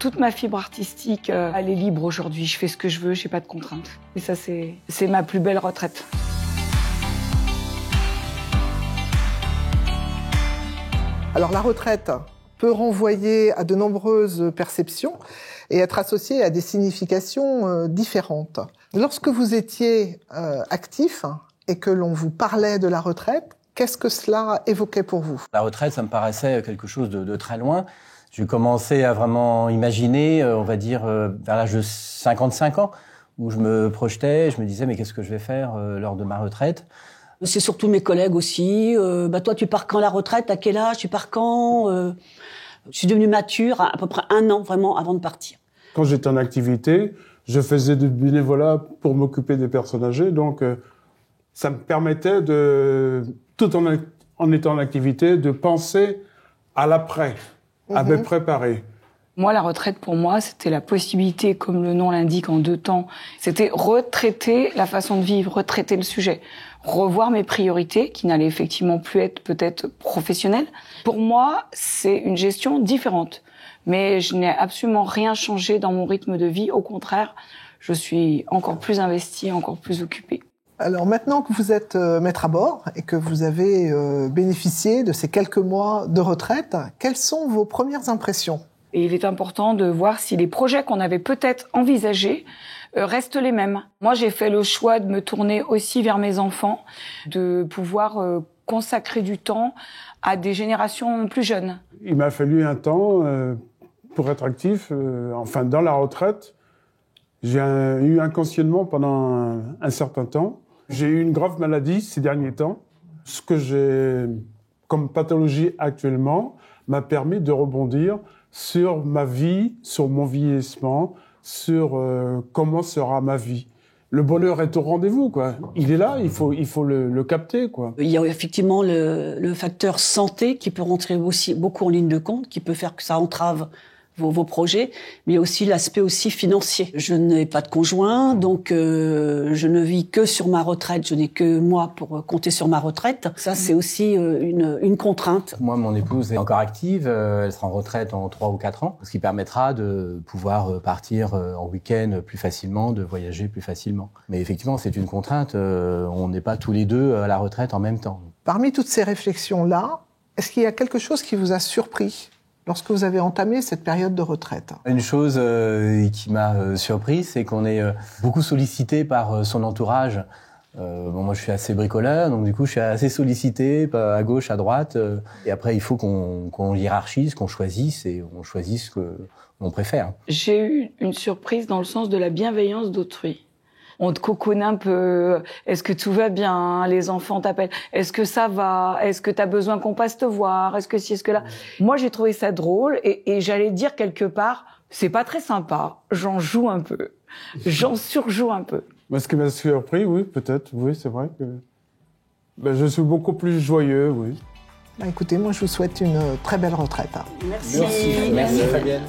toute ma fibre artistique, elle est libre aujourd'hui. Je fais ce que je veux, j'ai pas de contraintes. Et ça, c'est ma plus belle retraite. Alors la retraite peut renvoyer à de nombreuses perceptions et être associée à des significations différentes. Lorsque vous étiez actif et que l'on vous parlait de la retraite, qu'est-ce que cela évoquait pour vous? La retraite, ça me paraissait quelque chose de très loin. J'ai commencé à vraiment imaginer, on va dire, vers l'âge de 55 ans, où je me projetais, je me disais, mais qu'est-ce que je vais faire lors de ma retraite? C'est surtout mes collègues aussi. Toi, tu pars quand la retraite? À quel âge? Tu pars quand? Je suis devenue mature à peu près 1 an vraiment avant de partir. Quand j'étais en activité, je faisais du bénévolat pour m'occuper des personnes âgées. Donc, ça me permettait tout en étant en activité, de penser à l'après, à me préparer. Moi, la retraite, pour moi, c'était la possibilité, comme le nom l'indique en 2 temps, c'était retraiter la façon de vivre, retraiter le sujet, revoir mes priorités, qui n'allaient effectivement plus être peut-être professionnelles. Pour moi, c'est une gestion différente. Mais je n'ai absolument rien changé dans mon rythme de vie. Au contraire, je suis encore plus investie, encore plus occupée. Alors maintenant que vous êtes maître à bord et que vous avez bénéficié de ces quelques mois de retraite, quelles sont vos premières impressions? Et il est important de voir si les projets qu'on avait peut-être envisagés restent les mêmes. Moi, j'ai fait le choix de me tourner aussi vers mes enfants, de pouvoir consacrer du temps à des générations plus jeunes. Il m'a fallu un temps pour être actif, dans la retraite. J'ai eu un questionnement pendant un certain temps. J'ai eu une grave maladie ces derniers temps. Ce que j'ai comme pathologie actuellement m'a permis de rebondir sur ma vie, sur mon vieillissement, sur comment sera ma vie. Le bonheur est au rendez-vous, quoi. Il est là, il faut le capter, quoi. Il y a effectivement le facteur santé qui peut rentrer aussi beaucoup en ligne de compte, qui peut faire que ça entrave vos projets, mais il y a aussi l'aspect aussi financier. Je n'ai pas de conjoint, donc je ne vis que sur ma retraite. Je n'ai que moi pour compter sur ma retraite. Ça, c'est aussi une contrainte. Moi, mon épouse est encore active. Elle sera en retraite en 3 ou 4 ans, ce qui permettra de pouvoir partir en week-end plus facilement, de voyager plus facilement. Mais effectivement, c'est une contrainte. On n'est pas tous les deux à la retraite en même temps. Parmi toutes ces réflexions-là, est-ce qu'il y a quelque chose qui vous a surpris lorsque vous avez entamé cette période de retraite? Une chose qui m'a surpris, c'est qu'on est beaucoup sollicité par son entourage. Moi, je suis assez bricoleur, donc du coup, je suis assez sollicité à gauche, à droite. Et après, il faut qu'on hiérarchise, qu'on choisisse, et on choisisse ce qu'on préfère. J'ai eu une surprise dans le sens de la bienveillance d'autrui. On te coconne un peu. Est-ce que tout va bien? Les enfants t'appellent. Est-ce que ça va? Est-ce que t'as besoin qu'on passe te voir? Est-ce que si, est-ce que là? Moi, j'ai trouvé ça drôle et j'allais dire quelque part, c'est pas très sympa. J'en joue un peu. J'en surjoue un peu. Ce qui m'a surpris, oui, peut-être. Oui, c'est vrai que je suis beaucoup plus joyeux, oui. Écoutez, moi, je vous souhaite une très belle retraite. Merci. Merci Fabienne.